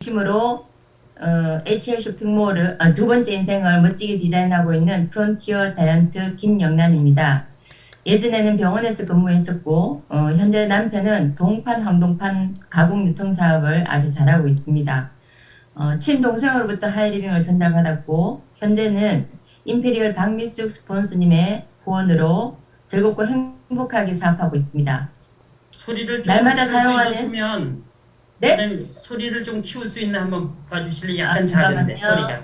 중심으로 HL 쇼핑몰을 두 번째 인생을 멋지게 디자인하고 있는 프론티어 자이언트 김영란입니다. 예전에는 병원에서 근무했었고 현재 남편은 동판, 황동판 가공 유통 사업을 아주 잘하고 있습니다. 친동생으로부터 하이리빙을 전달받았고 현재는 임페리얼 박미숙 스폰서님의 후원으로 즐겁고 행복하게 사업하고 있습니다. 소리를 좀 날마다 키울 사용하는 수 있으면 네? 소리를 좀 키울 수 있나 한번 봐주실래요? 약간 작은데 소리가.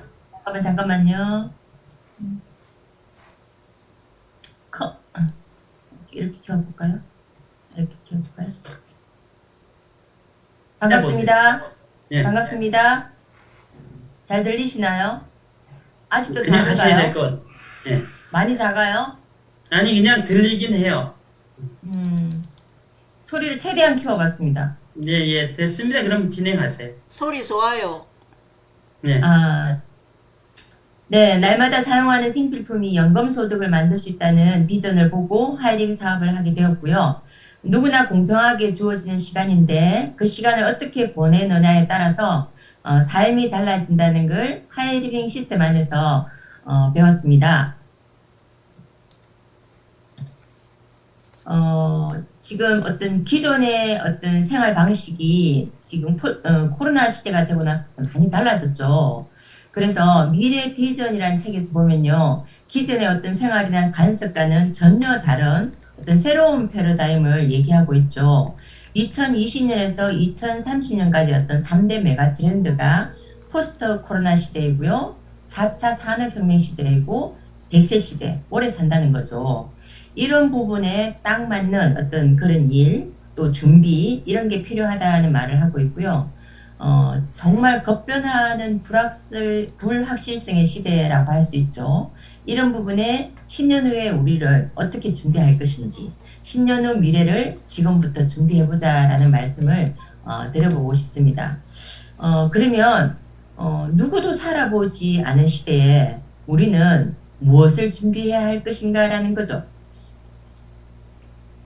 잠깐만요. 이렇게 키워볼까요? 이렇게 키워볼까요? 반갑습니다. 네. 반갑습니다. 잘 들리시나요? 아직도 그냥 하셔야 될 작은가요? 것. 네. 많이 작아요? 아니 그냥 들리긴 해요. 소리를 최대한 키워봤습니다. 네, 예, 됐습니다. 그럼 진행하세요. 소리 좋아요. 네. 네, 날마다 사용하는 생필품이 연금소득을 만들 수 있다는 비전을 보고 하이링 사업을 하게 되었고요. 누구나 공평하게 주어지는 시간인데 그 시간을 어떻게 보내느냐에 따라서 삶이 달라진다는 걸 하이리빙 시스템 안에서 배웠습니다. 지금 어떤 기존의 어떤 생활 방식이 지금 코로나 시대가 되고 나서 많이 달라졌죠. 그래서 미래 비전이라는 책에서 보면요. 기존의 어떤 생활이나 관습과는 전혀 다른 어떤 새로운 패러다임을 얘기하고 있죠. 2020년에서 2030년까지 어떤 3대 메가 트렌드가 포스트 코로나 시대이고요. 4차 산업혁명 시대이고 100세 시대, 오래 산다는 거죠. 이런 부분에 딱 맞는 어떤 그런 일, 또 준비, 이런 게 필요하다는 말을 하고 있고요. 정말 급변하는 불확실성의 시대라고 할 수 있죠. 이런 부분에 10년 후에 우리를 어떻게 준비할 것인지, 10년 후 미래를 지금부터 준비해보자라는 말씀을 드려보고 싶습니다. 그러면 누구도 살아보지 않은 시대에 우리는 무엇을 준비해야 할 것인가라는 거죠.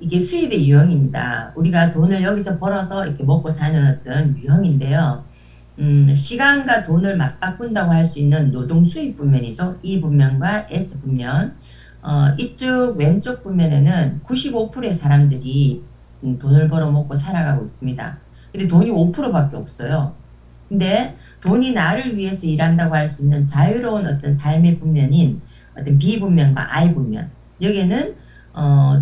이게 수입의 유형입니다. 우리가 돈을 여기서 벌어서 이렇게 먹고 사는 어떤 유형인데요. 시간과 돈을 맞바꾼다고 할 수 있는 노동 수입 분면이죠. E 분면과 S 분면. 이쪽 왼쪽 분면에는 95%의 사람들이 돈을 벌어 먹고 살아가고 있습니다. 근데 돈이 5%밖에 없어요. 근데 돈이 나를 위해서 일한다고 할 수 있는 자유로운 어떤 삶의 분면인 어떤 B 분면과 I 분면. 여기에는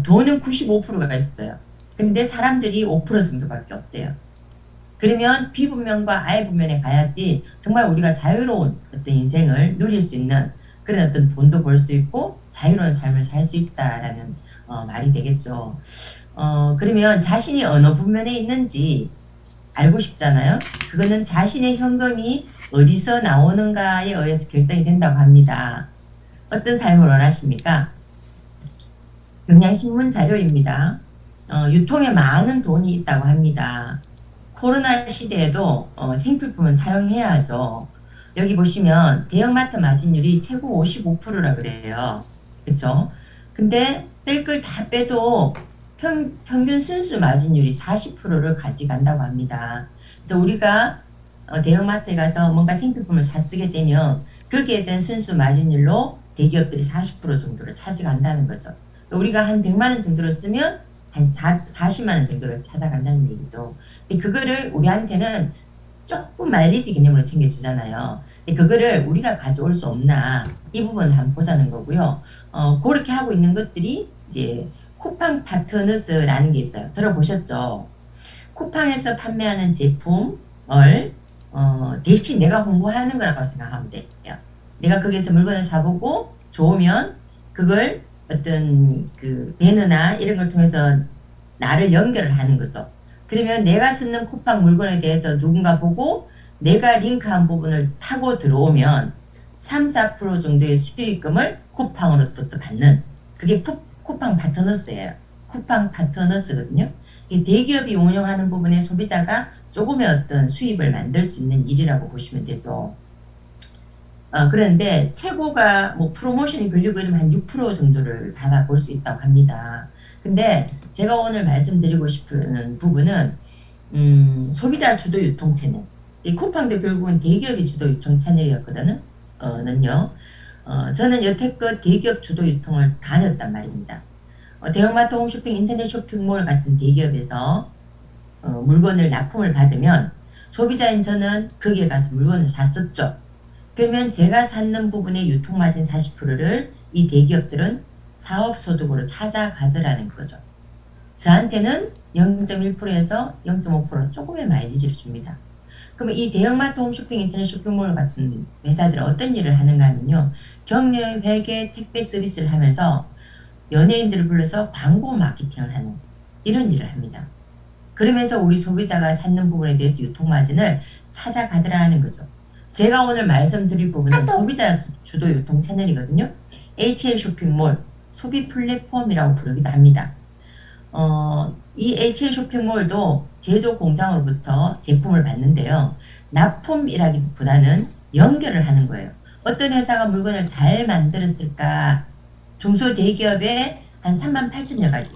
돈은 95%가 있어요. 근데 사람들이 5% 정도밖에 없대요. 그러면 B 분면과 I 분면에 가야지 정말 우리가 자유로운 어떤 인생을 누릴 수 있는 그런 어떤 돈도 벌 수 있고 자유로운 삶을 살 수 있다라는 말이 되겠죠. 그러면 자신이 어느 분면에 있는지 알고 싶잖아요. 그거는 자신의 현금이 어디서 나오는가에 의해서 결정이 된다고 합니다. 어떤 삶을 원하십니까? 경향신문 자료입니다. 유통에 많은 돈이 있다고 합니다. 코로나 시대에도 생필품은 사용해야 하죠. 여기 보시면 대형마트 마진율이 최고 55%라 그래요. 그쵸? 근데 뺄 걸 다 빼도 평균 순수 마진율이 40%를 가져간다고 합니다. 그래서 우리가 대형마트에 가서 뭔가 생필품을 쓰게 되면 거기에 대한 순수 마진율로 대기업들이 40% 정도를 차지간다는 거죠. 우리가 한 100만원 정도를 쓰면 한 40만원 정도를 찾아간다는 얘기죠. 근데 그거를 우리한테는 조금 마일리지 개념으로 챙겨주잖아요. 근데 그거를 우리가 가져올 수 없나, 이 부분을 한번 보자는 거고요. 그렇게 하고 있는 것들이 이제 쿠팡 파트너스라는 게 있어요. 들어보셨죠? 쿠팡에서 판매하는 제품을 대신 내가 홍보하는 거라고 생각하면 돼요. 내가 거기에서 물건을 사보고 좋으면 그걸 어떤 그 배너나 이런 걸 통해서 나를 연결을 하는 거죠. 그러면 내가 쓰는 쿠팡 물건에 대해서 누군가 보고 내가 링크한 부분을 타고 들어오면 3-4% 정도의 수익금을 쿠팡으로부터 받는, 그게 쿠팡 파트너스예요. 쿠팡 파트너스거든요. 대기업이 운영하는 부분에 소비자가 조금의 어떤 수입을 만들 수 있는 일이라고 보시면 되죠. 그런데 최고가 뭐 프로모션이 걸리고 이러면 한 6% 정도를 받아볼 수 있다고 합니다. 근데 제가 오늘 말씀드리고 싶은 부분은 소비자 주도 유통체는 이 쿠팡도 결국은 대기업이 주도 유통 채널이었거든요. 저는 여태껏 대기업 주도 유통을 다녔단 말입니다. 대형마트, 홈쇼핑, 인터넷 쇼핑몰 같은 대기업에서 물건을 납품을 받으면 소비자인 저는 거기에 가서 물건을 샀었죠. 그러면 제가 샀는 부분의 유통마진 40%를 이 대기업들은 사업소득으로 찾아가더라는 거죠. 저한테는 0.1%에서 0.5% 조금의 마일리지를 줍니다. 그러면 이 대형마트, 홈쇼핑, 인터넷 쇼핑몰 같은 회사들은 어떤 일을 하는가 하면요. 경매, 회계, 택배 서비스를 하면서 연예인들을 불러서 광고 마케팅을 하는 이런 일을 합니다. 그러면서 우리 소비자가 찾는 부분에 대해서 유통마진을 찾아가더라는 거죠. 제가 오늘 말씀드릴 부분은 소비자 주도 유통 채널이거든요. HL 쇼핑몰, 소비 플랫폼이라고 부르기도 합니다. 이 HL 쇼핑몰도 제조 공장으로부터 제품을 받는데요. 납품이라기보다는 연결을 하는 거예요. 어떤 회사가 물건을 잘 만들었을까? 중소대기업에 한 3만 8천여 가지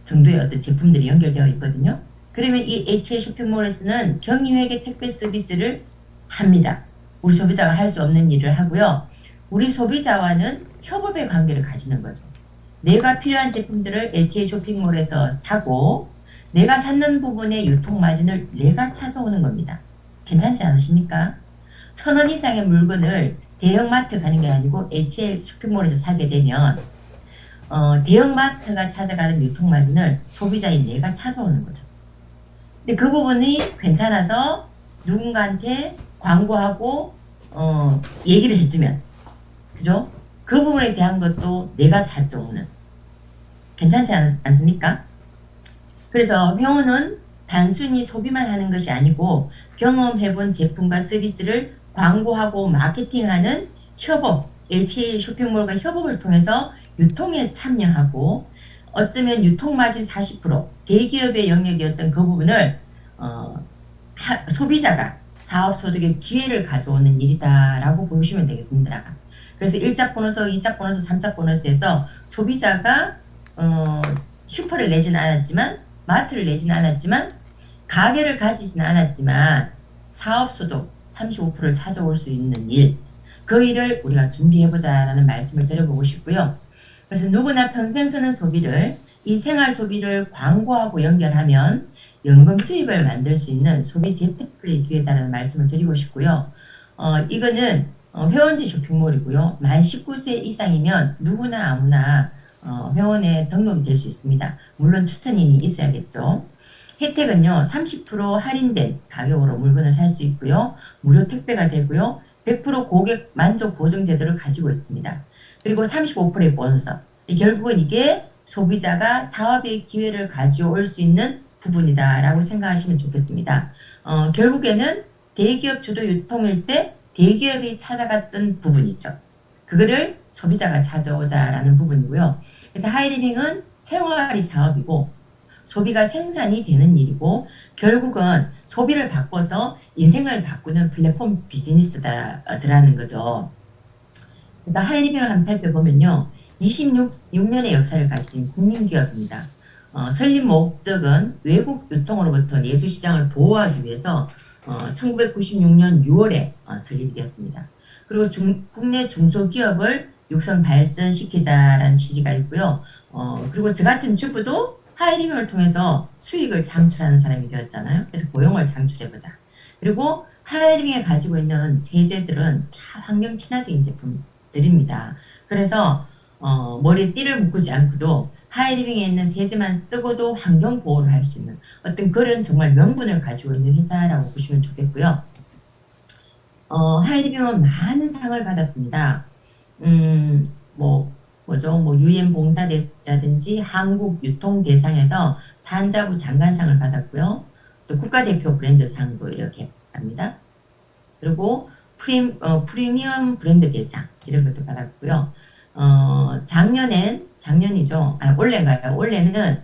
정도의 어떤 제품들이 연결되어 있거든요. 그러면 이 HL 쇼핑몰에서는 경리회계 택배 서비스를 합니다. 우리 소비자가 할 수 없는 일을 하고요. 우리 소비자와는 협업의 관계를 가지는 거죠. 내가 필요한 제품들을 HL 쇼핑몰에서 사고 내가 샀는 부분의 유통마진을 내가 찾아오는 겁니다. 괜찮지 않으십니까? 1,000원 이상의 물건을 대형마트 가는 게 아니고 HL 쇼핑몰에서 사게 되면 대형마트가 찾아가는 유통마진을 소비자인 내가 찾아오는 거죠. 근데 그 부분이 괜찮아서 누군가한테 광고하고 얘기를 해주면 그죠? 그 부분에 대한 것도 내가 찾아오는 괜찮지 않습니까? 그래서 회원은 단순히 소비만 하는 것이 아니고 경험해본 제품과 서비스를 광고하고 마케팅하는 협업, HL 쇼핑몰과 협업을 통해서 유통에 참여하고 어쩌면 유통마진 40% 대기업의 영역이었던 그 부분을 소비자가 사업소득의 기회를 가져오는 일이다라고 보시면 되겠습니다. 그래서 1차 보너스, 2차 보너스, 3차 보너스에서 소비자가 슈퍼를 내지는 않았지만 마트를 내지는 않았지만 가게를 가지지는 않았지만 사업소득 35%를 찾아올 수 있는 일, 그 일을 우리가 준비해보자라는 말씀을 드려보고 싶고요. 그래서 누구나 평생 쓰는 소비를 이 생활 소비를 광고하고 연결하면 연금 수입을 만들 수 있는 소비 재테크의 기회다라는 말씀을 드리고 싶고요. 이거는 회원제 쇼핑몰이고요. 만 19세 이상이면 누구나 아무나 회원에 등록이 될 수 있습니다. 물론 추천인이 있어야겠죠. 혜택은요. 30% 할인된 가격으로 물건을 살 수 있고요. 무료 택배가 되고요. 100% 고객 만족 보증 제도를 가지고 있습니다. 그리고 35%의 보너스. 결국은 이게 소비자가 사업의 기회를 가져올 수 있는 부분이다라고 생각하시면 좋겠습니다. 결국에는 대기업 주도 유통일 때 대기업이 찾아갔던 부분이죠. 그거를 소비자가 찾아오자라는 부분이고요. 그래서 하이리빙은 생활이 사업이고 소비가 생산이 되는 일이고 결국은 소비를 바꿔서 인생을 바꾸는 플랫폼 비즈니스다라는 거죠. 그래서 하이리빙을 한번 살펴보면요. 26년의 역사를 가진 국민기업입니다. 설립 목적은 외국 유통으로부터 내수시장을 보호하기 위해서 1996년 6월에 설립이 되었습니다. 그리고 국내 중소기업을 육성 발전시키자라는 취지가 있고요. 그리고 저 같은 주부도 하이리빙을 통해서 수익을 창출하는 사람이 되었잖아요. 그래서 고용을 창출해보자. 그리고 하이리빙에 가지고 있는 세제들은 다 환경 친화적인 제품들입니다. 그래서 머리에 띠를 묶지 않고도 하이리빙에 있는 세제만 쓰고도 환경 보호를 할 수 있는 어떤 그런 정말 명분을 가지고 있는 회사라고 보시면 좋겠고요. 하이리빙은 많은 상을 받았습니다. UN 봉사대사든지 한국 유통대상에서 산자부 장관상을 받았고요. 또 국가대표 브랜드상도 이렇게 합니다. 그리고 프리미엄 브랜드 대상 이런 것도 받았고요. 작년이죠. 올해인가요? 올해는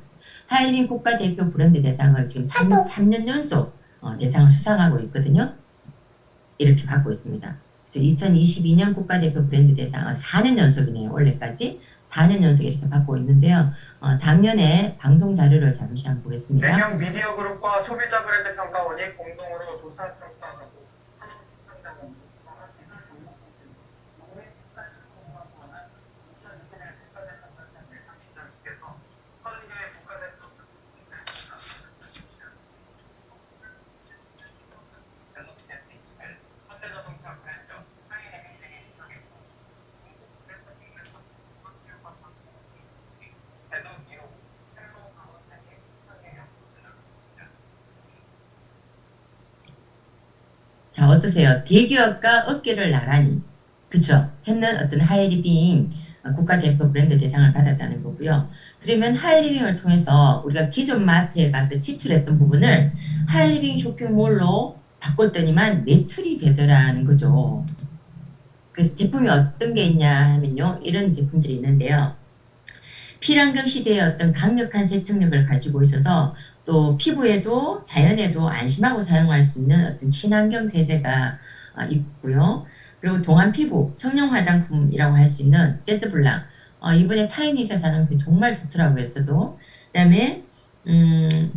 하이리빙 국가대표 브랜드 대상을 지금 3년 연속 대상을 수상하고 있거든요. 이렇게 받고 있습니다. 2022년 국가대표 브랜드 대상은 4년 연속이네요. 올해까지 4년 연속 이렇게 받고 있는데요. 작년에 방송 자료를 잠시 한번 보겠습니다. 매형 미디어 그룹과 소비자 브랜드 평가원이 공동으로 조사 평가하고 자, 어떠세요? 대기업과 어깨를 나란히, 그쵸? 했는 어떤 하이리빙 국가대표 브랜드 대상을 받았다는 거고요. 그러면 하이리빙을 통해서 우리가 기존 마트에 가서 지출했던 부분을 하이리빙 쇼핑몰로 바꿨더니만 매출이 되더라는 거죠. 그래서 제품이 어떤 게 있냐 하면요. 이런 제품들이 있는데요. 필환경 시대의 어떤 강력한 세척력을 가지고 있어서 또 피부에도 자연에도 안심하고 사용할 수 있는 어떤 친환경 세제가 있고요. 그리고 동안 피부 성형 화장품이라고 할 수 있는 떼즈블랑 이번에 타이니에서 그 정말 좋더라고요. 했어도 그다음에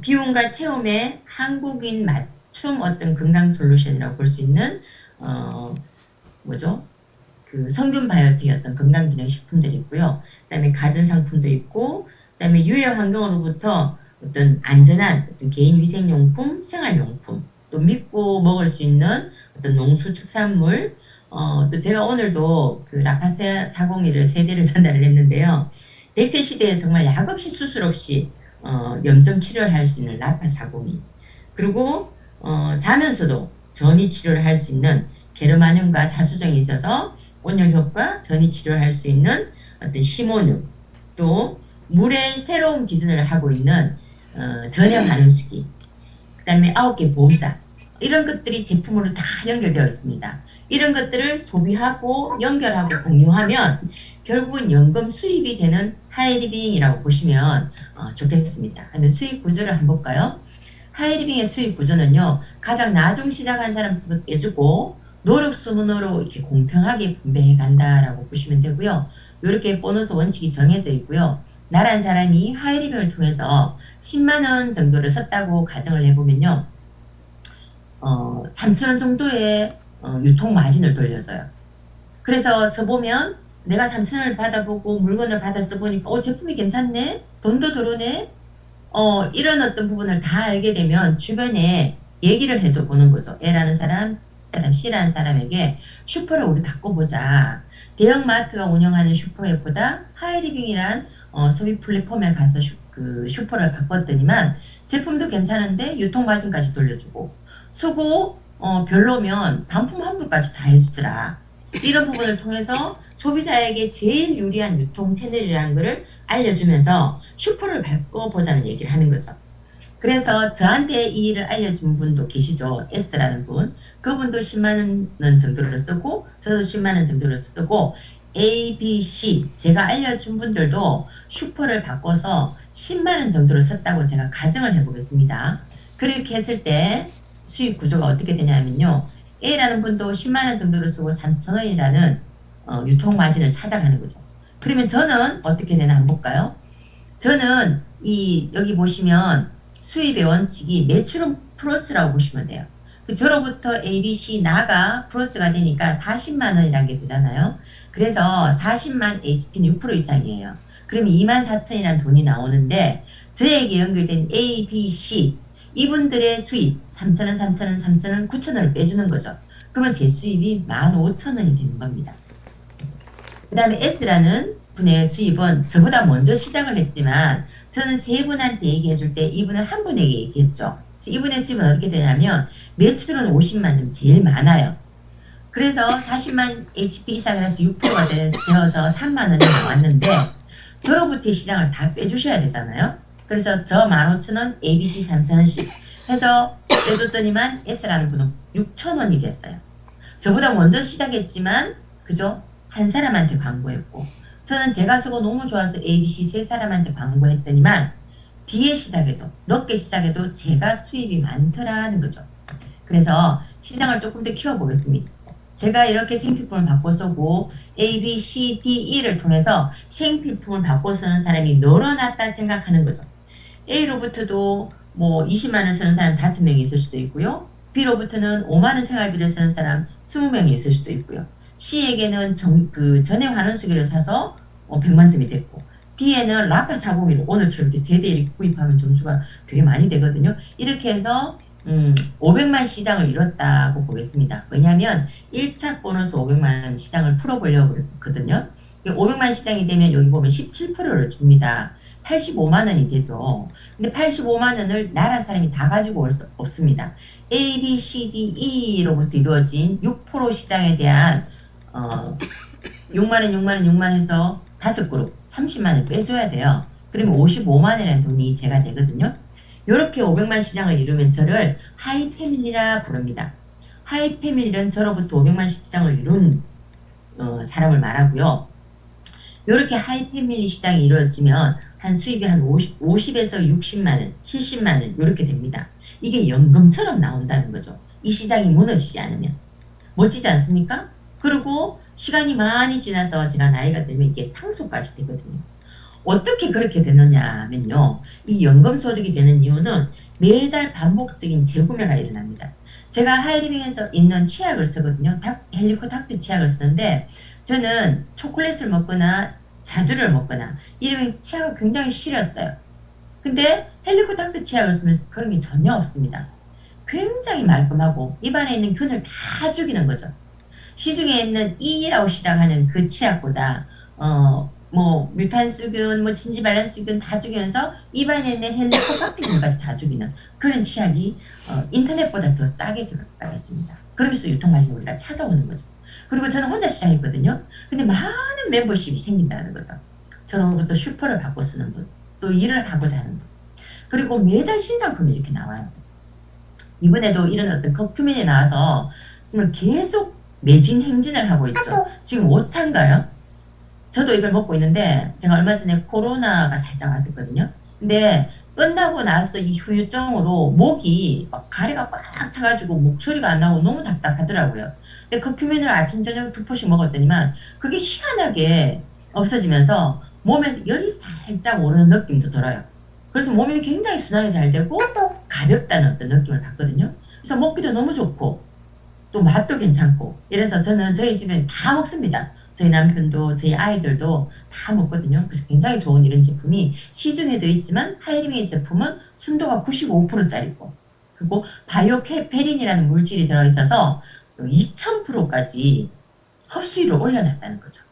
비움과 체험의 한국인 맞춤 어떤 건강 솔루션이라고 볼 수 있는 뭐죠? 그 성균 바이오틱의 어떤 건강기능식품들이 있고요. 그다음에 가전상품도 있고, 그다음에 유해 환경으로부터 어떤 안전한 어떤 개인위생용품, 생활용품, 또 믿고 먹을 수 있는 어떤 농수축산물, 또 제가 오늘도 그 라파세 401을 세대를 전달을 했는데요. 100세 시대에 정말 약 없이 수술 없이 염증 치료를 할 수 있는 라파 402. 그리고 자면서도 전이 치료를 할 수 있는 게르마늄과 자수정이 있어서 온열 효과, 전이 치료를 할 수 있는 어떤 시모늄, 또 물의 새로운 기준을 하고 있는 전염 반응수기, 그 다음에 9개 보험사, 이런 것들이 제품으로 다 연결되어 있습니다. 이런 것들을 소비하고 연결하고 공유하면 결국은 연금 수입이 되는 하이리빙이라고 보시면 좋겠습니다. 그러면 수익 구조를 한번 볼까요? 하이리빙의 수익 구조는요, 가장 나중 시작한 사람부터 빼주고 노력 수문으로 이렇게 공평하게 분배해 간다라고 보시면 되고요. 이렇게 보너스 원칙이 정해져 있고요. 나란 사람이 하이리빙을 통해서 10만원 정도를 썼다고 가정을 해보면요. 3천원 정도의 유통 마진을 돌려줘요. 그래서 써보면 내가 3천원을 받아보고 물건을 받아 써보니까 제품이 괜찮네? 돈도 들어오네? 이런 어떤 부분을 다 알게 되면 주변에 얘기를 해줘 보는 거죠. A라는 사람, C라는 사람에게 슈퍼를 우리 바꿔보자. 대형마트가 운영하는 슈퍼앱보다 하이리빙이란 소비 플랫폼에 가서 슈퍼를 바꿨더니만 제품도 괜찮은데 유통마진까지 돌려주고 수고 별로면 반품 환불까지 다 해주더라. 이런 부분을 통해서 소비자에게 제일 유리한 유통 채널이라는 것을 알려주면서 슈퍼를 바꿔보자는 얘기를 하는 거죠. 그래서 저한테 이 일을 알려준 분도 계시죠. S라는 분. 그분도 10만원 정도를 쓰고 저도 10만원 정도를 쓰고 A, B, C 제가 알려준 분들도 슈퍼를 바꿔서 10만원 정도를 썼다고 제가 가정을 해보겠습니다. 그렇게 했을 때 수익 구조가 어떻게 되냐면요. A라는 분도 10만원 정도를 쓰고 3천원이라는 유통마진을 찾아가는 거죠. 그러면 저는 어떻게 되나 한번 볼까요? 저는 여기 보시면 수입의 원칙이 매출은 플러스라고 보시면 돼요. 저로부터 A, B, C 나가 플러스가 되니까 40만원이라는 게 되잖아요. 그래서 40만 HP는 6% 이상이에요. 그러면 24,000이라는 돈이 나오는데 저에게 연결된 A, B, C 이분들의 수입 3,000원, 3,000원, 3,000원, 9,000원을 빼주는 거죠. 그러면 제 수입이 15,000원이 되는 겁니다. 그 다음에 S라는 분의 수입은 저보다 먼저 시작을 했지만 저는 세 분한테 얘기해 줄 때 이분은 한 분에게 얘기했죠. 이분의 수입은 어떻게 되냐면 매출은 50만 점 제일 많아요. 그래서 40만 HP 이상을 해서 6%가 되어서 3만 원이 나왔는데 저로부터의 시장을 다 빼주셔야 되잖아요. 그래서 저 15,000원, ABC 3,000원씩 해서 빼줬더니만 S라는 분은 6,000원이 됐어요. 저보다 먼저 시작했지만 그죠? 한 사람한테 광고했고 저는 제가 쓰고 너무 좋아서 ABC 세 사람한테 광고했더니만 뒤에 시작해도 넓게 시작해도 제가 수입이 많더라는 거죠. 그래서 시장을 조금 더 키워보겠습니다. 제가 이렇게 생필품을 바꿔 쓰고 A, B, C, D, E를 통해서 생필품을 바꿔 쓰는 사람이 늘어났다 생각하는 거죠. A로부터도 뭐 20만원 쓰는 사람 5명이 있을 수도 있고요. B로부터는 5만원 생활비를 쓰는 사람 20명이 있을 수도 있고요. C에게는 전에 환원수기를 사서 100만점이 됐고 D에는 라파 401을 오늘처럼 이렇게 세대 이렇게 구입하면 점수가 되게 많이 되거든요. 이렇게 해서 500만 시장을 이뤘다고 보겠습니다. 왜냐하면 1차 보너스 500만 시장을 풀어보려고 그랬거든요. 500만 시장이 되면 여기 보면 17%를 줍니다. 85만 원이 되죠. 근데 85만 원을 나라 사람이 다 가지고 올 수 없습니다. A, B, C, D, E로부터 이루어진 6% 시장에 대한 6만 원, 6만 원, 6만 원 해서 5그룹 30만 원 빼줘야 돼요. 그러면 55만 원이라는 돈이 제가 되거든요. 이렇게 500만 시장을 이루면 저를 하이패밀리라 부릅니다. 하이패밀리는 저로부터 500만 시장을 이룬 사람을 말하고요. 이렇게 하이패밀리 시장이 이루어지면 한 수입이 한 50에서 60만원, 70만원 이렇게 됩니다. 이게 연금처럼 나온다는 거죠. 이 시장이 무너지지 않으면. 멋지지 않습니까? 그리고 시간이 많이 지나서 제가 나이가 들면 이게 상속까지 되거든요. 어떻게 그렇게 되느냐면요. 이 연금소득이 되는 이유는 매달 반복적인 재구매가 일어납니다. 제가 하이리빙에서 있는 치약을 쓰거든요. 헬리코닥트 치약을 쓰는데 저는 초콜릿을 먹거나 자두를 먹거나 이러면 치약을 굉장히 싫었어요. 근데 헬리코닥트 치약을 쓰면 그런 게 전혀 없습니다. 굉장히 말끔하고 입안에 있는 균을 다 죽이는 거죠. 시중에 있는 E라고 시작하는 그 치약보다 뮤탄수균, 진지발란수균 다 죽이면서 입안에 있는 헬리코박테리움까지 다 죽이는 그런 치약이 인터넷보다 더 싸게 들어가 있습니다. 그러면서 유통하시는 우리가 찾아오는 거죠. 그리고 저는 혼자 시작했거든요. 근데 많은 멤버십이 생긴다는 거죠. 저로부터 슈퍼를 받고 쓰는 분, 또 일을 하고자 하는 분. 그리고 매달 신상품이 이렇게 나와요. 이번에도 이런 어떤 커큐멘이 나와서 정말 계속 매진 행진을 하고 있죠. 지금 5차인가요? 저도 이걸 먹고 있는데 제가 얼마 전에 코로나가 살짝 왔었거든요. 근데 끝나고 나서 이 후유증으로 목이 막 가래가 꽉 차가지고 목소리가 안 나오고 너무 답답하더라고요. 근데 커큐멘을 아침 저녁 2포씩 먹었더니만 그게 희한하게 없어지면서 몸에서 열이 살짝 오르는 느낌도 들어요. 그래서 몸이 굉장히 순환이 잘 되고 가볍다는 어떤 느낌을 받거든요. 그래서 먹기도 너무 좋고 또 맛도 괜찮고 이래서 저는 저희 집에 다 먹습니다. 저희 남편도 저희 아이들도 다 먹거든요. 그래서 굉장히 좋은 이런 제품이 시중에도 있지만 하이리메이 제품은 순도가 95%짜리고 그리고 바이오페린이라는 물질이 들어있어서 2000%까지 흡수율을 올려놨다는 거죠.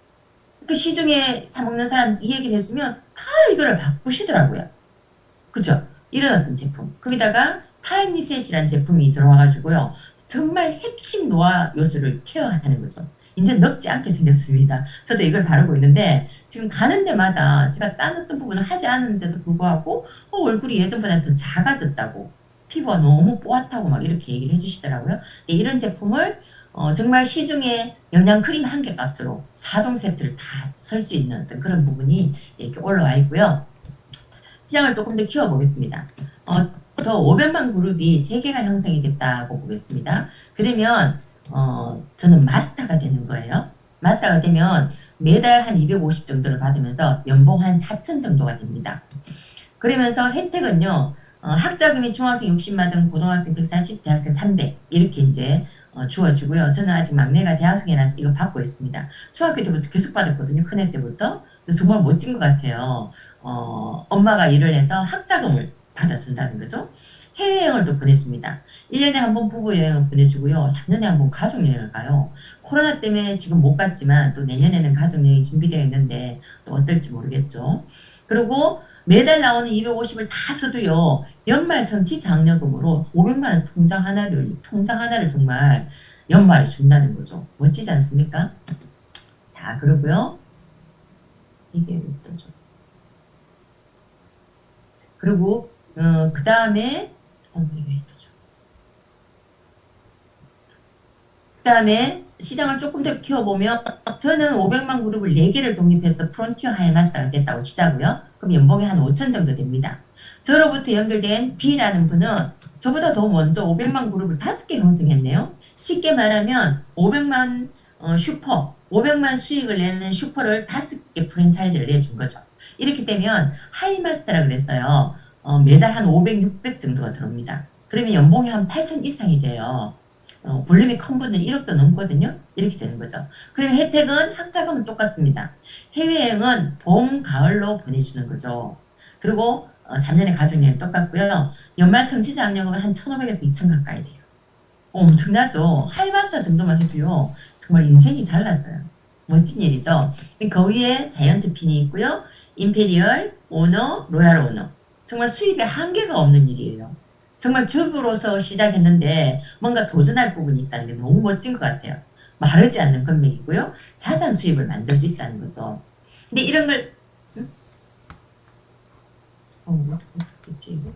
그러니까 시중에 사먹는 사람 이 얘기를 해주면 다 이거를 바꾸시더라고요. 그죠? 이런 어떤 제품. 거기다가 타임리셋이라는 제품이 들어와가지고요. 정말 핵심 노화 요소를 케어하는 거죠. 이제 늙지 않게 생겼습니다. 저도 이걸 바르고 있는데 지금 가는 데마다 제가 딴 어떤 부분을 하지 않았는데도 불구하고 얼굴이 예전보다 더 작아졌다고 피부가 너무 뽀얗다고 막 이렇게 얘기를 해주시더라고요. 이런 제품을 정말 시중에 영양크림 한 개 값으로 4종 세트를 다 살 수 있는 어떤 그런 부분이 이렇게 올라와 있고요. 시장을 조금 더 키워보겠습니다. 더 500만 그룹이 3개가 형성이 됐다고 보겠습니다. 그러면 저는 마스터가 되는 거예요. 마스터가 되면 매달 한 250 정도를 받으면서 연봉 한 4천 정도가 됩니다. 그러면서 혜택은요. 학자금이 중학생 60만 원, 고등학생 140, 대학생 300 이렇게 이제 주어지고요. 저는 아직 막내가 대학생이라서 이거 받고 있습니다. 중학교 때부터 계속 받았거든요. 큰애 때부터. 그래서 정말 멋진 것 같아요. 엄마가 일을 해서 학자금을 받아준다는 거죠. 해외여행을 또 보내줍니다. 1년에 한 번 부부여행을 보내주고요. 3년에 한 번 가족여행을 가요. 코로나 때문에 지금 못 갔지만 또 내년에는 가족여행이 준비되어 있는데 또 어떨지 모르겠죠. 그리고 매달 나오는 250을 다 써도요. 연말 성취 장려금으로 500만원 통장 하나를 정말 연말에 준다는 거죠. 멋지지 않습니까? 자, 그리고요. 이게 또죠. 그리고 그 다음에 그 다음에 시장을 조금 더 키워보면 저는 500만 그룹을 4개를 독립해서 프론티어 하이마스터가 됐다고 치자고요. 그럼 연봉이 한 5천 정도 됩니다. 저로부터 연결된 B라는 분은 저보다 더 먼저 500만 그룹을 5개 형성했네요. 쉽게 말하면 500만 500만 수익을 내는 슈퍼를 5개 프랜차이즈를 내준 거죠. 이렇게 되면 하이마스터라 그랬어요. 매달 한 500, 600 정도가 들어옵니다. 그러면 연봉이 한 8천 이상이 돼요. 볼륨이 큰 분은 1억도 넘거든요. 이렇게 되는 거죠. 그러면 혜택은 학자금은 똑같습니다. 해외여행은 봄, 가을로 보내주는 거죠. 그리고 3년의 가족여행 똑같고요. 연말 성취장려금은 한 1,500에서 2,000 가까이 돼요. 엄청나죠. 하이마스터 정도만 해도요. 정말 인생이 달라져요. 멋진 일이죠. 그 위에 자이언트 핀이 있고요. 임페리얼, 오너, 로얄 오너. 정말 수입에 한계가 없는 일이에요. 정말 주부로서 시작했는데 뭔가 도전할 부분이 있다는 게 너무 멋진 것 같아요. 마르지 않는 금액이고요. 자산 수입을 만들 수 있다는 거죠. 근데 이런 걸 응? 어떻게 됐지 이거?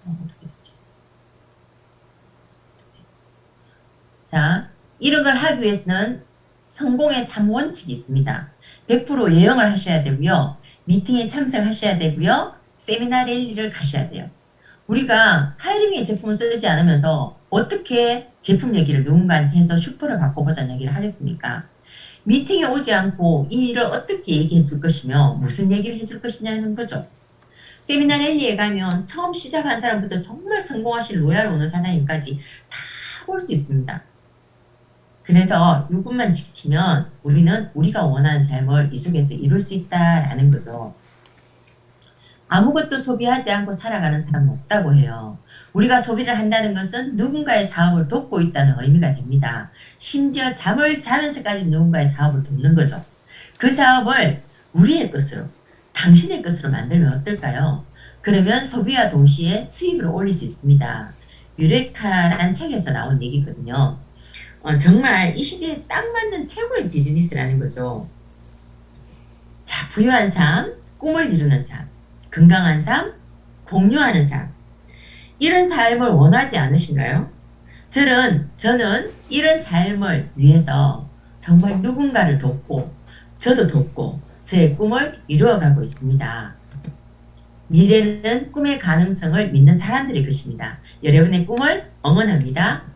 어떻게 됐지? 자, 이런 걸 하기 위해서는 성공의 3원칙이 있습니다. 100% 예영을 하셔야 되고요. 미팅에 참석하셔야 되고요. 세미나 랠리를 가셔야 돼요. 우리가 하이링의 제품을 쓰지 않으면서 어떻게 제품 얘기를 누군가한테 해서 슈퍼를 바꿔보자는 얘기를 하겠습니까? 미팅에 오지 않고 이 일을 어떻게 얘기해 줄 것이며 무슨 얘기를 해줄 것이냐는 거죠. 세미나 랠리에 가면 처음 시작한 사람부터 정말 성공하신 로얄 오너 사장님까지 다 볼 수 있습니다. 그래서 이것만 지키면 우리는 우리가 원하는 삶을 이 속에서 이룰 수 있다라는 거죠. 아무것도 소비하지 않고 살아가는 사람은 없다고 해요. 우리가 소비를 한다는 것은 누군가의 사업을 돕고 있다는 의미가 됩니다. 심지어 잠을 자면서까지 누군가의 사업을 돕는 거죠. 그 사업을 우리의 것으로, 당신의 것으로 만들면 어떨까요? 그러면 소비와 동시에 수입을 올릴 수 있습니다. 유레카란 책에서 나온 얘기거든요. 정말 이 시대에 딱 맞는 최고의 비즈니스라는 거죠. 자, 부유한 삶, 꿈을 이루는 삶, 건강한 삶, 공유하는 삶. 이런 삶을 원하지 않으신가요? 저는 이런 삶을 위해서 정말 누군가를 돕고, 저도 돕고, 저의 꿈을 이루어가고 있습니다. 미래는 꿈의 가능성을 믿는 사람들의 것입니다. 여러분의 꿈을 응원합니다.